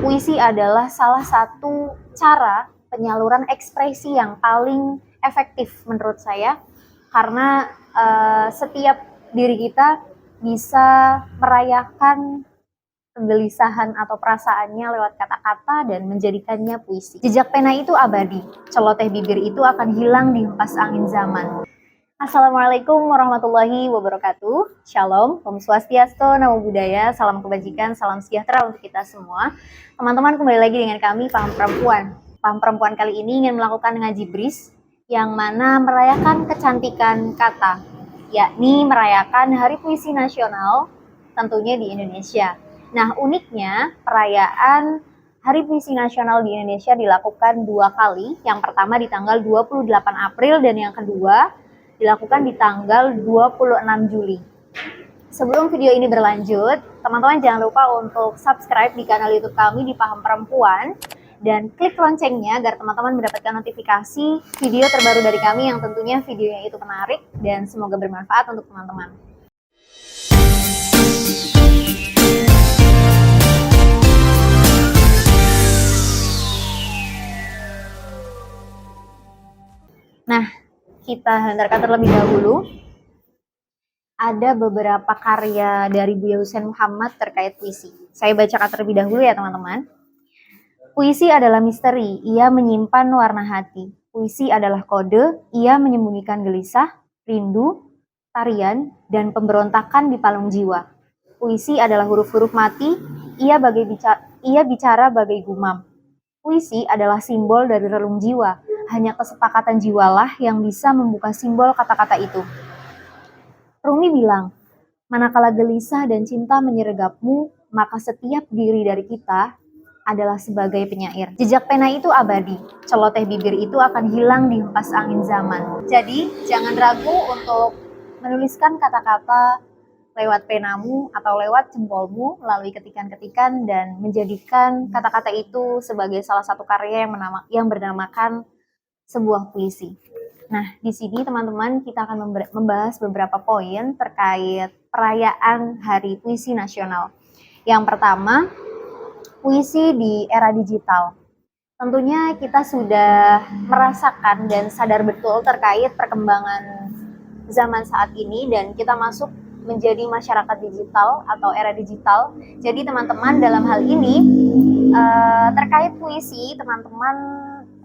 puisi adalah salah satu cara penyaluran ekspresi yang paling efektif menurut saya, karena setiap diri kita bisa merayakan kegelisahan atau perasaannya lewat kata-kata dan menjadikannya puisi. Jejak pena itu abadi, celoteh bibir itu akan hilang di hempas angin zaman. Assalamualaikum warahmatullahi wabarakatuh. Shalom, Om Swastiastu, Namo Buddhaya, salam kebajikan, salam sejahtera untuk kita semua. Teman-teman, kembali lagi dengan kami, Paham Perempuan. Paham Perempuan kali ini ingin melakukan ngaji bris, yang mana merayakan kecantikan kata, yakni merayakan Hari Puisi Nasional, tentunya di Indonesia. Nah, uniknya perayaan Hari Puisi Nasional di Indonesia dilakukan 2 kali. Yang pertama di tanggal 28 April dan yang kedua dilakukan di tanggal 26 Juli. Sebelum video ini berlanjut, teman-teman jangan lupa untuk subscribe di kanal YouTube kami di Paham Perempuan dan klik loncengnya agar teman-teman mendapatkan notifikasi video terbaru dari kami yang tentunya videonya itu menarik dan semoga bermanfaat untuk teman-teman. Nah, kita hentarkan terlebih dahulu. Ada beberapa karya dari Buya Hussein Muhammad terkait puisi. Saya bacakan terlebih dahulu ya teman-teman. Puisi adalah misteri, ia menyimpan warna hati. Puisi adalah kode, ia menyembunyikan gelisah, rindu, tarian, dan pemberontakan di palung jiwa. Puisi adalah huruf-huruf mati, ia bicara bagai gumam. Puisi adalah simbol dari relung jiwa, hanya kesepakatan jiwalah yang bisa membuka simbol kata-kata itu. Rumi bilang, manakala gelisah dan cinta menyergapmu, maka setiap diri dari kita adalah sebagai penyair. Jejak pena itu abadi, celoteh bibir itu akan hilang di hempas angin zaman. Jadi, jangan ragu untuk menuliskan kata-kata lewat penamu atau lewat jempolmu melalui ketikan-ketikan dan menjadikan kata-kata itu sebagai salah satu karya yang bernamakan sebuah puisi. Nah, di sini teman-teman kita akan membahas beberapa poin terkait perayaan Hari Puisi Nasional. Yang pertama, puisi di era digital. Tentunya kita sudah merasakan dan sadar betul terkait perkembangan zaman saat ini dan kita masuk menjadi masyarakat digital atau era digital. Jadi teman-teman dalam hal ini terkait puisi, teman-teman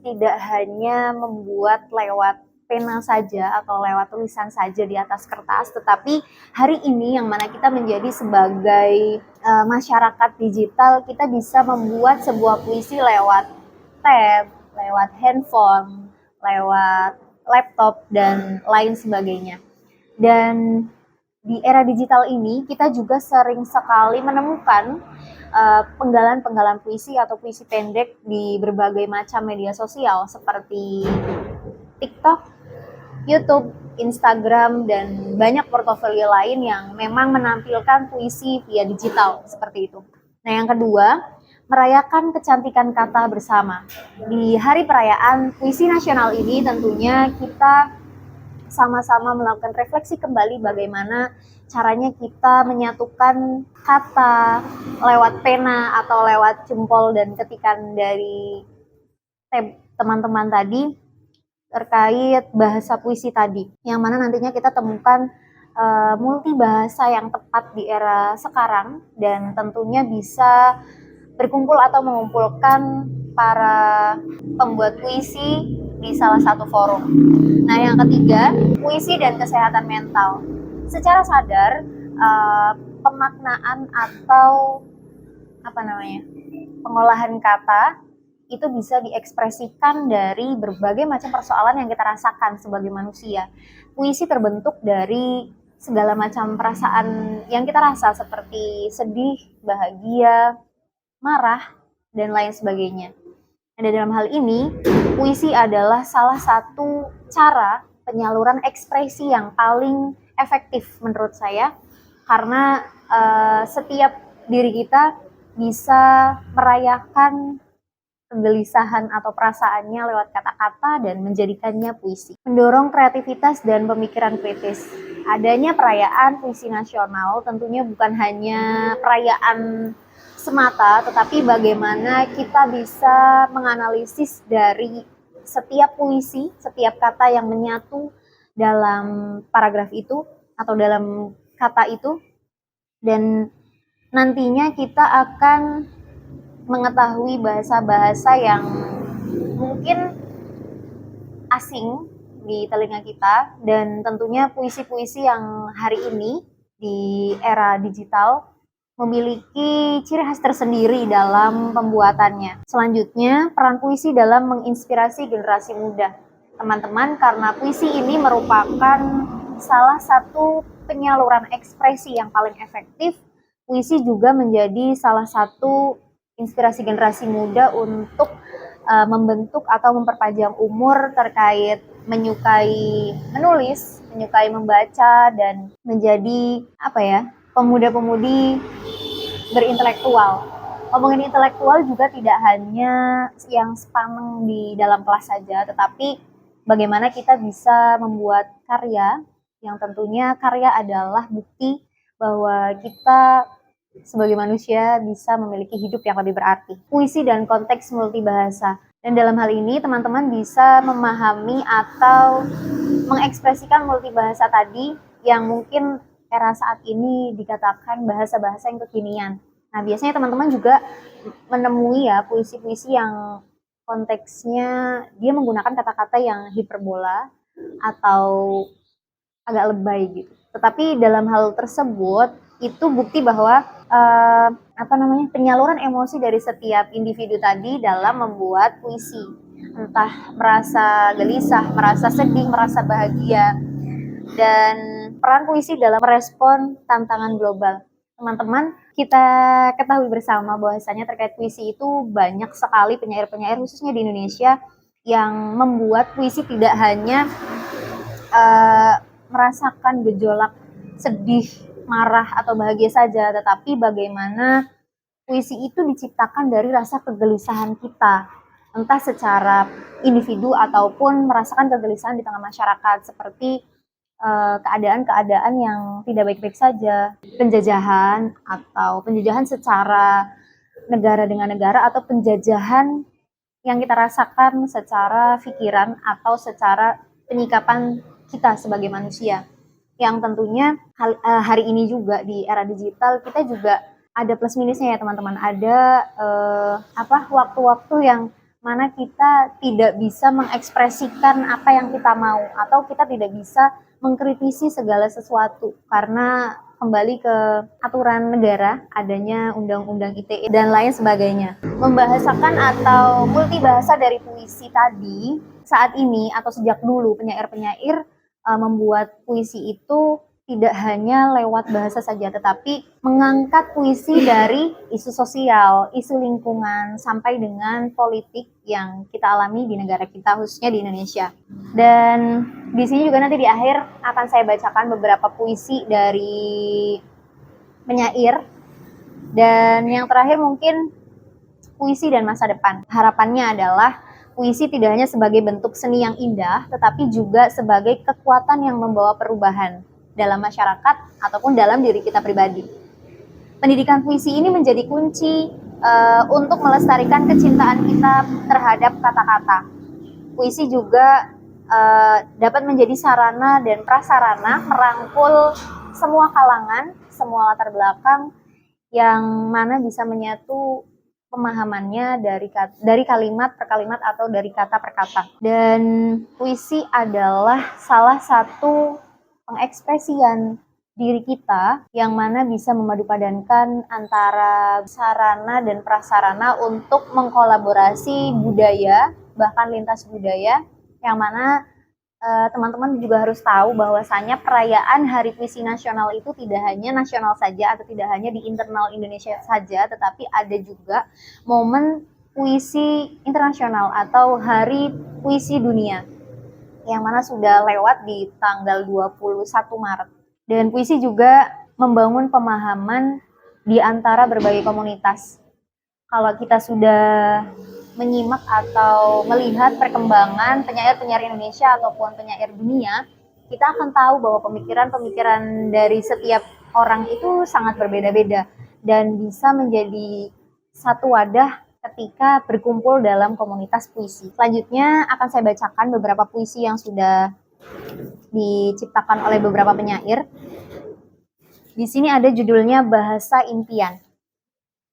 tidak hanya membuat lewat pena saja atau lewat tulisan saja di atas kertas, tetapi hari ini yang mana kita menjadi sebagai masyarakat digital, kita bisa membuat sebuah puisi lewat tab, lewat handphone, lewat laptop, dan lain sebagainya. Dan di era digital ini kita juga sering sekali menemukan penggalan-penggalan puisi atau puisi pendek di berbagai macam media sosial seperti TikTok, YouTube, Instagram, dan banyak portofolio lain yang memang menampilkan puisi via digital seperti itu. Nah, yang kedua, merayakan kecantikan kata bersama. Di hari perayaan Puisi Nasional ini tentunya kita sama-sama melakukan refleksi kembali bagaimana caranya kita menyatukan kata lewat pena atau lewat jempol dan ketikan dari teman-teman tadi terkait bahasa puisi tadi, yang mana nantinya kita temukan multi bahasa yang tepat di era sekarang dan tentunya bisa berkumpul atau mengumpulkan para pembuat puisi di salah satu forum. Nah, yang ketiga, puisi dan kesehatan mental. Secara sadar, pemaknaan atau pengolahan kata itu bisa diekspresikan dari berbagai macam persoalan yang kita rasakan sebagai manusia. Puisi terbentuk dari segala macam perasaan yang kita rasa seperti sedih, bahagia, marah, dan lain sebagainya. Dan dalam hal ini, puisi adalah salah satu cara penyaluran ekspresi yang paling efektif menurut saya, karena setiap diri kita bisa merayakan kegelisahan atau perasaannya lewat kata-kata dan menjadikannya puisi. Mendorong kreativitas dan pemikiran kritis. Adanya perayaan puisi nasional tentunya bukan hanya perayaan semata, tetapi bagaimana kita bisa menganalisis dari setiap puisi, setiap kata yang menyatu dalam paragraf itu atau dalam kata itu, dan nantinya kita akan mengetahui bahasa-bahasa yang mungkin asing di telinga kita, dan tentunya puisi-puisi yang hari ini di era digital memiliki ciri khas tersendiri dalam pembuatannya. Selanjutnya, peran puisi dalam menginspirasi generasi muda. Teman-teman, karena puisi ini merupakan salah satu penyaluran ekspresi yang paling efektif, puisi juga menjadi salah satu inspirasi generasi muda untuk membentuk atau memperpanjang umur terkait menyukai menulis, menyukai membaca, dan menjadi pemuda-pemudi berintelektual. Ngomongin intelektual juga tidak hanya yang sepaneng di dalam kelas saja, tetapi bagaimana kita bisa membuat karya yang tentunya karya adalah bukti bahwa kita sebagai manusia bisa memiliki hidup yang lebih berarti. Puisi dan konteks multibahasa. Dan dalam hal ini teman-teman bisa memahami atau mengekspresikan multibahasa tadi yang mungkin era saat ini dikatakan bahasa-bahasa yang kekinian. Nah, biasanya teman-teman juga menemui ya puisi-puisi yang konteksnya dia menggunakan kata-kata yang hiperbola atau agak lebay gitu. Tetapi dalam hal tersebut itu bukti bahwa penyaluran emosi dari setiap individu tadi dalam membuat puisi. Entah merasa gelisah, merasa sedih, merasa bahagia. Dan peran puisi dalam merespon tantangan global. Teman-teman, kita ketahui bersama bahwasanya terkait puisi itu banyak sekali penyair-penyair khususnya di Indonesia yang membuat puisi tidak hanya merasakan gejolak sedih, marah, atau bahagia saja, tetapi bagaimana puisi itu diciptakan dari rasa kegelisahan kita, entah secara individu ataupun merasakan kegelisahan di tengah masyarakat, seperti keadaan-keadaan yang tidak baik-baik saja, penjajahan atau penjajahan secara negara dengan negara, atau penjajahan yang kita rasakan secara pikiran atau secara penyikapan kita sebagai manusia. Yang tentunya hari ini juga di era digital kita juga ada plus minusnya ya teman-teman. Ada waktu-waktu yang mana kita tidak bisa mengekspresikan apa yang kita mau, atau kita tidak bisa mengkritisi segala sesuatu karena kembali ke aturan negara, adanya undang-undang ITE dan lain sebagainya. Membahasakan atau multibahasa dari puisi tadi saat ini atau sejak dulu penyair-penyair membuat puisi itu tidak hanya lewat bahasa saja, tetapi mengangkat puisi dari isu sosial, isu lingkungan, sampai dengan politik yang kita alami di negara kita, khususnya di Indonesia. Dan di sini juga nanti di akhir akan saya bacakan beberapa puisi dari penyair. Dan yang terakhir mungkin puisi dan masa depan. Harapannya adalah puisi tidak hanya sebagai bentuk seni yang indah, tetapi juga sebagai kekuatan yang membawa perubahan dalam masyarakat ataupun dalam diri kita pribadi. Pendidikan puisi ini menjadi kunci untuk melestarikan kecintaan kita terhadap kata-kata. Puisi juga dapat menjadi sarana dan prasarana merangkul semua kalangan, semua latar belakang, yang mana bisa menyatu pemahamannya dari kalimat per kalimat atau dari kata per kata. Dan puisi adalah salah satu pengekspresian diri kita yang mana bisa memadupadankan antara sarana dan prasarana untuk mengkolaborasi budaya, bahkan lintas budaya, yang mana teman-teman juga harus tahu bahwasanya perayaan Hari Puisi Nasional itu tidak hanya nasional saja atau tidak hanya di internal Indonesia saja, tetapi ada juga momen puisi internasional atau Hari Puisi Dunia yang mana sudah lewat di tanggal 21 Maret. Dan puisi juga membangun pemahaman di antara berbagai komunitas. Kalau kita sudah menyimak atau melihat perkembangan penyair-penyair Indonesia ataupun penyair dunia, kita akan tahu bahwa pemikiran-pemikiran dari setiap orang itu sangat berbeda-beda dan bisa menjadi satu wadah ketika berkumpul dalam komunitas puisi. Selanjutnya akan saya bacakan beberapa puisi yang sudah diciptakan oleh beberapa penyair. Di sini ada judulnya Bahasa Impian.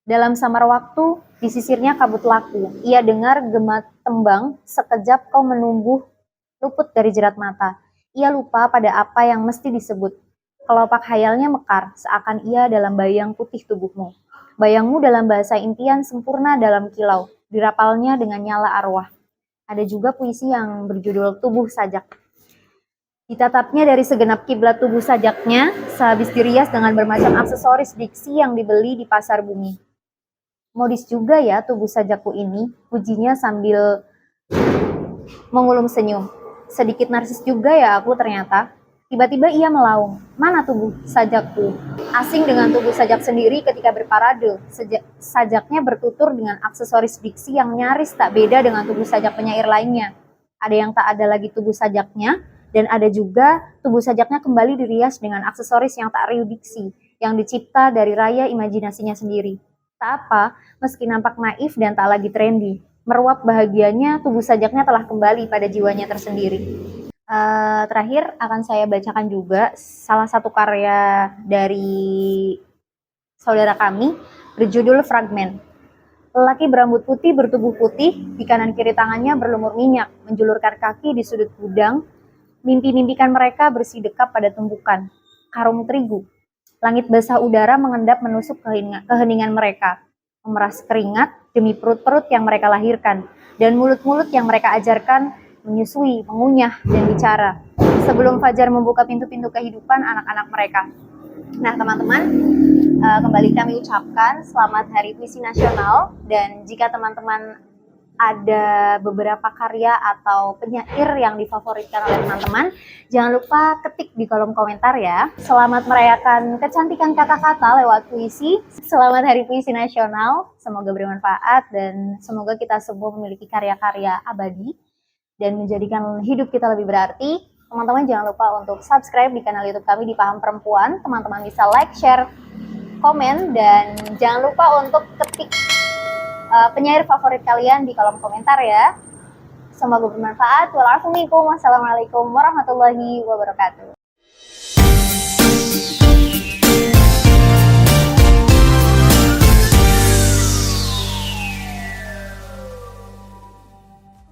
Dalam samar waktu, disisirnya kabut laku. Ia dengar gema tembang, sekejap kau menumbuh luput dari jerat mata. Ia lupa pada apa yang mesti disebut. Kelopak khayalnya mekar, seakan ia dalam bayang putih tubuhmu. Bayangmu dalam bahasa impian sempurna dalam kilau, dirapalnya dengan nyala arwah. Ada juga puisi yang berjudul Tubuh Sajak. Ditatapnya dari segenap kiblat tubuh sajaknya, sehabis dirias dengan bermacam aksesoris diksi yang dibeli di pasar bumi. Modis juga ya tubuh sajakku ini, pujinya sambil mengulum senyum. Sedikit narsis juga ya aku ternyata. Tiba-tiba ia melaung, mana tubuh sajakku? Asing dengan tubuh sajak sendiri ketika berparade. Sajaknya bertutur dengan aksesoris diksi yang nyaris tak beda dengan tubuh sajak penyair lainnya. Ada yang tak ada lagi tubuh sajaknya, dan ada juga tubuh sajaknya kembali dirias dengan aksesoris yang tak riuh diksi, yang dicipta dari raya imajinasinya sendiri. Tak apa, meski nampak naif dan tak lagi trendy, meruap bahagianya tubuh sajaknya telah kembali pada jiwanya tersendiri. Terakhir akan saya bacakan juga salah satu karya dari saudara kami berjudul Fragmen. Lelaki berambut putih bertubuh putih, di kanan kiri tangannya berlumur minyak, menjulurkan kaki di sudut gudang. Mimpi-mimpikan mereka bersih dekap pada tumpukan karung terigu. Langit basah udara mengendap menusuk keheningan mereka, memeras keringat demi perut-perut yang mereka lahirkan, dan mulut-mulut yang mereka ajarkan menyusui, mengunyah, dan bicara. Sebelum fajar membuka pintu-pintu kehidupan anak-anak mereka. Nah teman-teman, kembali kami ucapkan selamat Hari Puisi Nasional, dan jika teman-teman ada beberapa karya atau penyair yang difavoritkan oleh teman-teman, jangan lupa ketik di kolom komentar ya. Selamat merayakan kecantikan kata-kata lewat puisi. Selamat Hari Puisi Nasional, semoga bermanfaat dan semoga kita semua memiliki karya-karya abadi dan menjadikan hidup kita lebih berarti. Teman-teman jangan lupa untuk subscribe di kanal YouTube kami di Paham Perempuan. Teman-teman bisa like, share, komen, dan jangan lupa untuk ketik penyair favorit kalian di kolom komentar ya. Semoga bermanfaat. Wassalamualaikum warahmatullahi wabarakatuh.